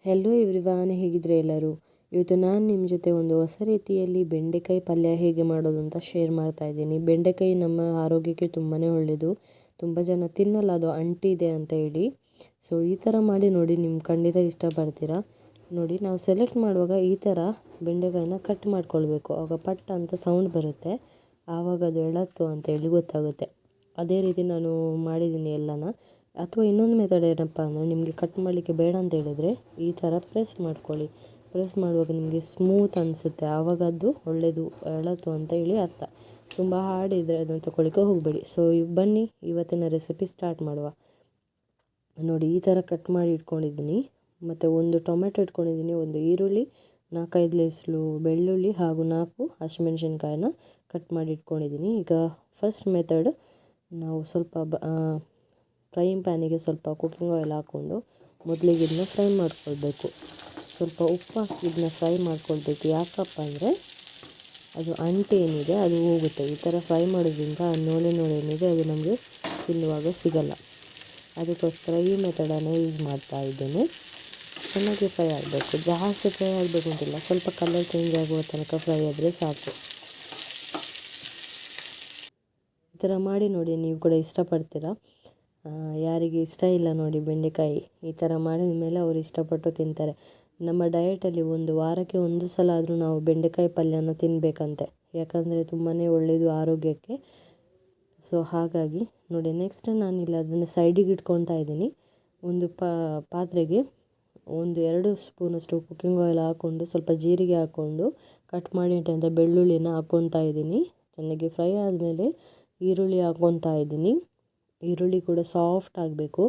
Hello everyone, ಹೇಗಿದ್ರೆ ಎಲ್ಲರೂ. ಇವತ್ತು ನಾನು ನಿಮ್ಮ ಜೊತೆ ಒಂದು ಹೊಸ ರೀತಿಯಲ್ಲಿ ಬೆಂಡೆಕಾಯಿ ಪಲ್ಯ ಹೇಗೆ ಮಾಡೋದು ಅಂತ ಶೇರ್ ಮಾಡ್ತಾ ಇದ್ದೀನಿ. ಬೆಂಡೆಕಾಯಿ ನಮ್ಮ ಆರೋಗ್ಯಕ್ಕೆ ತುಂಬಾ ಒಳ್ಳೆಯದು. ತುಂಬ ಜನ ತಿನ್ನಲ್ಲ, ಅದು ಅಂಟಿದೆ ಅಂತ ಹೇಳಿ. ಸೊ ಈ ಥರ ಮಾಡಿ ನೋಡಿ, ನಿಮ್ಮ ಖಂಡಿತ ಇಷ್ಟಪಡ್ತೀರಾ. ನೋಡಿ, ನಾವು ಸೆಲೆಕ್ಟ್ ಮಾಡುವಾಗ ಈ ಥರ ಬೆಂಡೆಕಾಯಿನ ಕಟ್ ಮಾಡ್ಕೊಳ್ಬೇಕು. ಆವಾಗ ಪಟ್ಟ ಅಂತ ಸೌಂಡ್ ಬರುತ್ತೆ, ಆವಾಗ ಅದು ಎಳತ್ತು ಅಂತ ಹೇಳಿ ಗೊತ್ತಾಗುತ್ತೆ. ಅದೇ ರೀತಿ ನಾನು ಮಾಡಿದ್ದೀನಿ ಎಲ್ಲನ. ಅಥವಾ ಇನ್ನೊಂದು ಮೆಥಡ್ ಏನಪ್ಪ ಅಂದರೆ, ನಿಮಗೆ ಕಟ್ ಮಾಡಲಿಕ್ಕೆ ಬೇಡ ಅಂತ ಹೇಳಿದರೆ ಈ ಥರ ಪ್ರೆಸ್ ಮಾಡ್ಕೊಳ್ಳಿ. ಪ್ರೆಸ್ ಮಾಡುವಾಗ ನಿಮಗೆ ಸ್ಮೂತ್ ಅನಿಸುತ್ತೆ, ಆವಾಗ ಅದು ಒಳ್ಳೆಯದು ಎಳತು ಅಂತ ಹೇಳಿ ಅರ್ಥ. ತುಂಬ ಹಾರ್ಡಿದ್ರೆ ಅದನ್ನು ತೊಗೊಳ್ಳಿಕ್ಕೆ ಹೋಗಬೇಡಿ. ಸೊ ಬನ್ನಿ ಇವತ್ತಿನ ರೆಸಿಪಿ ಸ್ಟಾರ್ಟ್ ಮಾಡುವ. ನೋಡಿ, ಈ ಥರ ಕಟ್ ಮಾಡಿ ಇಟ್ಕೊಂಡಿದ್ದೀನಿ. ಮತ್ತು ಒಂದು ಟೊಮೆಟೊ ಇಟ್ಕೊಂಡಿದ್ದೀನಿ, ಒಂದು ಈರುಳ್ಳಿ, 4-5 ಲೆಸ್ಲು ಬೆಳ್ಳುಳ್ಳಿ ಹಾಗೂ 4 ಹಸಿಮೆಣಸಿನ್ಕಾಯಿನ ಕಟ್ ಮಾಡಿ ಇಟ್ಕೊಂಡಿದ್ದೀನಿ. ಈಗ ಫಸ್ಟ್ ಮೆಥಡ್, ನಾವು ಸ್ವಲ್ಪ ಫ್ರೈಯಿಂಗ್ ಪ್ಯಾನಿಗೆ ಸ್ವಲ್ಪ ಕುಕ್ಕಿಂಗ್ ಆಯಿಲ್ ಹಾಕ್ಕೊಂಡು ಮೊದಲಿಗೆ ಇದನ್ನ ಫ್ರೈ ಮಾಡ್ಕೊಳ್ಬೇಕು. ಸ್ವಲ್ಪ ಉಪ್ಪು ಹಾಕಿ ಇದನ್ನ ಫ್ರೈ ಮಾಡ್ಕೊಳ್ಬೇಕು. ಯಾಕಪ್ಪ ಅಂದರೆ ಅದು ಅಂಟು ಏನಿದೆ ಅದು ಹೋಗುತ್ತೆ. ಈ ಥರ ಫ್ರೈ ಮಾಡೋದ್ರಿಂದ ಆ ನೋಳೆ ಏನಿದೆ ಅದು ನಮಗೆ ತಿನ್ನುವಾಗ ಸಿಗಲ್ಲ. ಅದಕ್ಕೋಸ್ಕರ ಈ ಮೆಥಡನ್ನು ಯೂಸ್ ಮಾಡ್ತಾ ಇದ್ದೇನೆ. ಚೆನ್ನಾಗಿ ಫ್ರೈ ಆಗಬೇಕು, ಜಾಸ್ತಿ ಫ್ರೈ ಆಗಬೇಕು ಅಂತಿಲ್ಲ, ಸ್ವಲ್ಪ ಕಲರ್ ಚೇಂಜ್ ಆಗುವ ತನಕ ಫ್ರೈ ಆದರೆ ಸಾಕು. ಈ ಥರ ಮಾಡಿ ನೋಡಿ, ನೀವು ಕೂಡ ಇಷ್ಟಪಡ್ತೀರಾ. ಯಾರಿಗೆ ಇಷ್ಟ ಇಲ್ಲ ನೋಡಿ ಬೆಂಡೆಕಾಯಿ, ಈ ಥರ ಮಾಡಿದ ಮೇಲೆ ಅವರು ಇಷ್ಟಪಟ್ಟು ತಿಂತಾರೆ. ನಮ್ಮ ಡಯಟಲ್ಲಿ ಒಂದು ವಾರಕ್ಕೆ ಒಂದು ಸಲ ಆದರೂ ನಾವು ಬೆಂಡೆಕಾಯಿ ಪಲ್ಯನ ತಿನ್ನಬೇಕಂತೆ, ಯಾಕಂದರೆ ತುಂಬಾ ಒಳ್ಳೆಯದು ಆರೋಗ್ಯಕ್ಕೆ. ಸೊ ಹಾಗಾಗಿ ನೋಡಿ, ನೆಕ್ಸ್ಟ್ ನಾನಿಲ್ಲ ಅದನ್ನು ಸೈಡಿಗೆ ಇಟ್ಕೊತಾ ಇದ್ದೀನಿ. ಒಂದು ಪಾತ್ರೆಗೆ 1-2 ಸ್ಪೂನಷ್ಟು ಕುಕ್ಕಿಂಗ್ ಆಯಿಲ್ ಹಾಕ್ಕೊಂಡು ಸ್ವಲ್ಪ ಜೀರಿಗೆ ಹಾಕ್ಕೊಂಡು ಕಟ್ ಮಾಡಿ ಇಟ್ಟಂಥ ಬೆಳ್ಳುಳ್ಳಿನ ಹಾಕ್ಕೊತಾ ಇದ್ದೀನಿ. ಚೆನ್ನಾಗಿ ಫ್ರೈ ಆದಮೇಲೆ ಈರುಳ್ಳಿ ಹಾಕ್ಕೊತಾ ಇದ್ದೀನಿ. ಈರುಳ್ಳಿ ಕೂಡ ಸಾಫ್ಟ್ ಆಗಬೇಕು.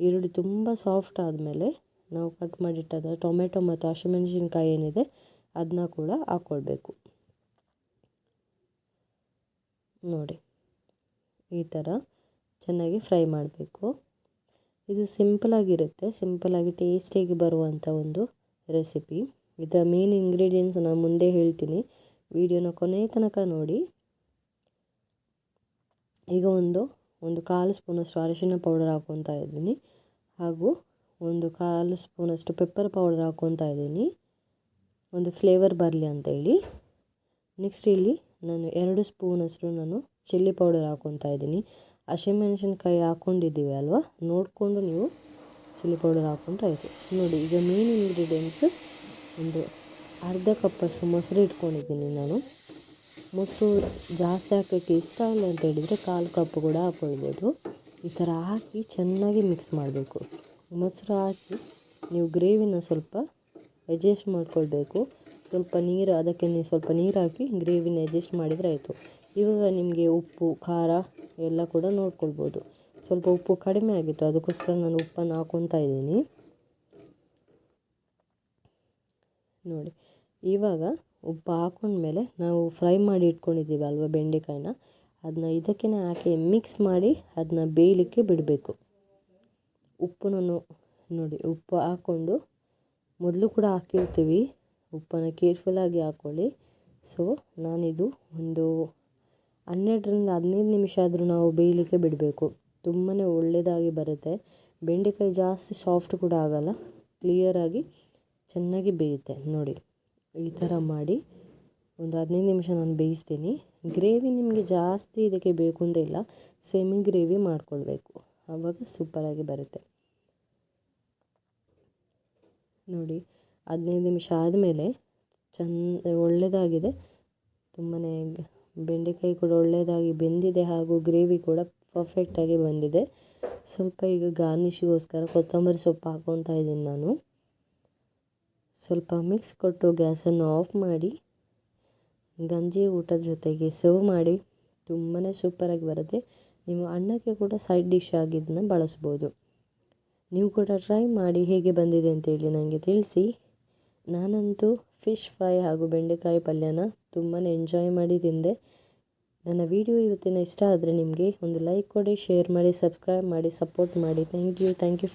ಈರುಳ್ಳಿ ತುಂಬ ಸಾಫ್ಟ್ ಆದಮೇಲೆ ನಾವು ಕಟ್ ಮಾಡಿಟ್ಟಂಥ ಟೊಮೆಟೊ ಮತ್ತು ಹಸಿಮೆಣಸಿನ್ಕಾಯಿ ಏನಿದೆ ಅದನ್ನ ಕೂಡ ಹಾಕ್ಕೊಳ್ಬೇಕು. ನೋಡಿ, ಈ ಥರ ಚೆನ್ನಾಗಿ ಫ್ರೈ ಮಾಡಬೇಕು. ಇದು ಸಿಂಪಲಾಗಿರುತ್ತೆ, ಸಿಂಪಲಾಗಿ ಟೇಸ್ಟಿಯಾಗಿ ಬರುವಂಥ ಒಂದು ರೆಸಿಪಿ. ಇದರ ಮೇನ್ ಇಂಗ್ರೀಡಿಯೆಂಟ್ಸ್ ನಾನು ಮುಂದೆ ಹೇಳ್ತೀನಿ, ವಿಡಿಯೋನ ಕೊನೆಯ ತನಕ ನೋಡಿ. ಈಗ ಒಂದು 1/4 ಸ್ಪೂನಷ್ಟು ಅರಿಶಿನ ಪೌಡರ್ ಹಾಕ್ಕೊತಾ ಇದ್ದೀನಿ, ಹಾಗೂ 1/4 ಸ್ಪೂನಷ್ಟು ಪೆಪ್ಪರ್ ಪೌಡರ್ ಹಾಕ್ಕೊತಾ ಇದ್ದೀನಿ, ಒಂದು ಫ್ಲೇವರ್ ಬರಲಿ ಅಂತೇಳಿ. ನೆಕ್ಸ್ಟ್ ಇಲ್ಲಿ ನಾನು 2 ಸ್ಪೂನಷ್ಟು ಚಿಲ್ಲಿ ಪೌಡರ್ ಹಾಕ್ಕೊತಾ ಇದ್ದೀನಿ. ಹಸಿಮೆಣಸಿನ್ಕಾಯಿ ಹಾಕ್ಕೊಂಡಿದ್ದೀವಿ ಅಲ್ವಾ, ನೋಡಿಕೊಂಡು ನೀವು ಚಿಲ್ಲಿ ಪೌಡರ್ ಹಾಕ್ಕೊಂಡ್ರೆ ಆಯಿತು. ನೋಡಿ, ಈಗ ಮೇನ್ ಇಂಗ್ರೀಡಿಯೆಂಟ್ಸ್, ಒಂದು ಅರ್ಧ ಕಪ್ಪಷ್ಟು ಮೊಸರು ಇಟ್ಕೊಂಡಿದ್ದೀನಿ ನಾನು. ಮೊಸರು ಜಾಸ್ತಿ ಹಾಕೋಕ್ಕೆ ಇಷ್ಟ ಇಲ್ಲ ಅಂತ ಹೇಳಿದರೆ 1/4 ಕಪ್ ಕೂಡ ಹಾಕ್ಕೊಳ್ಬೋದು. ಈ ಥರ ಹಾಕಿ ಚೆನ್ನಾಗಿ ಮಿಕ್ಸ್ ಮಾಡಬೇಕು. ಮೊಸರು ಹಾಕಿ ನೀವು ಗ್ರೇವಿನ ಸ್ವಲ್ಪ ಅಡ್ಜಸ್ಟ್ ಮಾಡ್ಕೊಳ್ಬೇಕು. ಸ್ವಲ್ಪ ನೀರು, ಅದಕ್ಕೆ ನೀವು ಸ್ವಲ್ಪ ನೀರು ಹಾಕಿ ಗ್ರೇವಿನ ಅಡ್ಜಸ್ಟ್ ಮಾಡಿದರೆ ಆಯಿತು. ಇವಾಗ ನಿಮಗೆ ಉಪ್ಪು ಖಾರ ಎಲ್ಲ ಕೂಡ ನೋಡ್ಕೊಳ್ಬೋದು. ಸ್ವಲ್ಪ ಉಪ್ಪು ಕಡಿಮೆ ಆಗಿತ್ತು, ಅದಕ್ಕೋಸ್ಕರ ನಾನು ಉಪ್ಪನ್ನು ಹಾಕ್ಕೊತಾ ಇದ್ದೀನಿ. ನೋಡಿ, ಇವಾಗ ಉಪ್ಪು ಹಾಕ್ಕೊಂಡ್ಮೇಲೆ ನಾವು ಫ್ರೈ ಮಾಡಿ ಇಟ್ಕೊಂಡಿದ್ದೀವಿ ಅಲ್ವಾ ಬೆಂಡೆಕಾಯಿನ, ಅದನ್ನ ಇದಕ್ಕೆ ಹಾಕಿ ಮಿಕ್ಸ್ ಮಾಡಿ ಅದನ್ನ ಬೇಯಲಿಕ್ಕೆ ಬಿಡಬೇಕು. ಉಪ್ಪನ್ನು ನೋಡಿ, ಉಪ್ಪು ಹಾಕ್ಕೊಂಡು ಮೊದಲು ಕೂಡ ಹಾಕಿರ್ತೀವಿ, ಉಪ್ಪನ್ನು ಕೇರ್ಫುಲ್ಲಾಗಿ ಹಾಕ್ಕೊಳ್ಳಿ. ಸೊ ನಾನಿದು ಒಂದು 12-15 ನಿಮಿಷ ಆದರೂ ನಾವು ಬೇಯಲಿಕ್ಕೆ ಬಿಡಬೇಕು. ತುಂಬಾ ಒಳ್ಳೆಯದಾಗಿ ಬರುತ್ತೆ. ಬೆಂಡೆಕಾಯಿ ಜಾಸ್ತಿ ಸಾಫ್ಟ್ ಕೂಡ ಆಗೋಲ್ಲ, ಕ್ಲಿಯರಾಗಿ ಚೆನ್ನಾಗಿ ಬೇಯುತ್ತೆ. ನೋಡಿ, ಈ ಥರ ಮಾಡಿ ಒಂದು 15 ನಿಮಿಷ ನಾನು ಬೇಯಿಸ್ತೀನಿ. ಗ್ರೇವಿ ನಿಮಗೆ ಜಾಸ್ತಿ ಇದಕ್ಕೆ ಬೇಕು ಅಂತ ಇಲ್ಲ, ಸೆಮಿ ಗ್ರೇವಿ ಮಾಡ್ಕೊಳ್ಬೇಕು, ಆವಾಗ ಸೂಪರಾಗಿ ಬರುತ್ತೆ. ನೋಡಿ, 15 ನಿಮಿಷ ಆದಮೇಲೆ ಒಳ್ಳೆಯದಾಗಿದೆ. ತುಂಬಾ ಬೆಂಡೆಕಾಯಿ ಕೂಡ ಒಳ್ಳೆಯದಾಗಿ ಬೆಂದಿದೆ, ಹಾಗೂ ಗ್ರೇವಿ ಕೂಡ ಪರ್ಫೆಕ್ಟಾಗಿ ಬಂದಿದೆ. ಸ್ವಲ್ಪ ಈಗ ಗಾರ್ನಿಷಿಗೋಸ್ಕರ ಕೊತ್ತಂಬರಿ ಸೊಪ್ಪು ಹಾಕ್ಕೊತಾ ಇದ್ದೀನಿ ನಾನು. ಸ್ವಲ್ಪ ಮಿಕ್ಸ್ ಕೊಟ್ಟು ಗ್ಯಾಸನ್ನು ಆಫ್ ಮಾಡಿ ಗಂಜಿ ಊಟದ ಜೊತೆಗೆ ಸರ್ವ್ ಮಾಡಿ. ತುಂಬಾ ಸೂಪರಾಗಿ ಬರುತ್ತೆ. ನೀವು ಅನ್ನಕ್ಕೆ ಕೂಡ ಸೈಡ್ ಡಿಶ್ ಆಗಿ ಇದನ್ನ ಬಳಸ್ಬೋದು. ನೀವು ಕೂಡ ಟ್ರೈ ಮಾಡಿ ಹೇಗೆ ಬಂದಿದೆ ಅಂತೇಳಿ ನನಗೆ ತಿಳಿಸಿ. ನಾನಂತೂ ಫಿಶ್ ಫ್ರೈ ಹಾಗೂ ಬೆಂಡೆಕಾಯಿ ಪಲ್ಯನ ತುಂಬಾ ಎಂಜಾಯ್ ಮಾಡಿ ತಿಂದೆ. ನನ್ನ ವಿಡಿಯೋ ಇವತ್ತಿನ ಇಷ್ಟ ಆದರೆ ನಿಮಗೆ ಒಂದು ಲೈಕ್ ಕೊಡಿ, ಶೇರ್ ಮಾಡಿ, ಸಬ್ಸ್ಕ್ರೈಬ್ ಮಾಡಿ, ಸಪೋರ್ಟ್ ಮಾಡಿ. Thank you.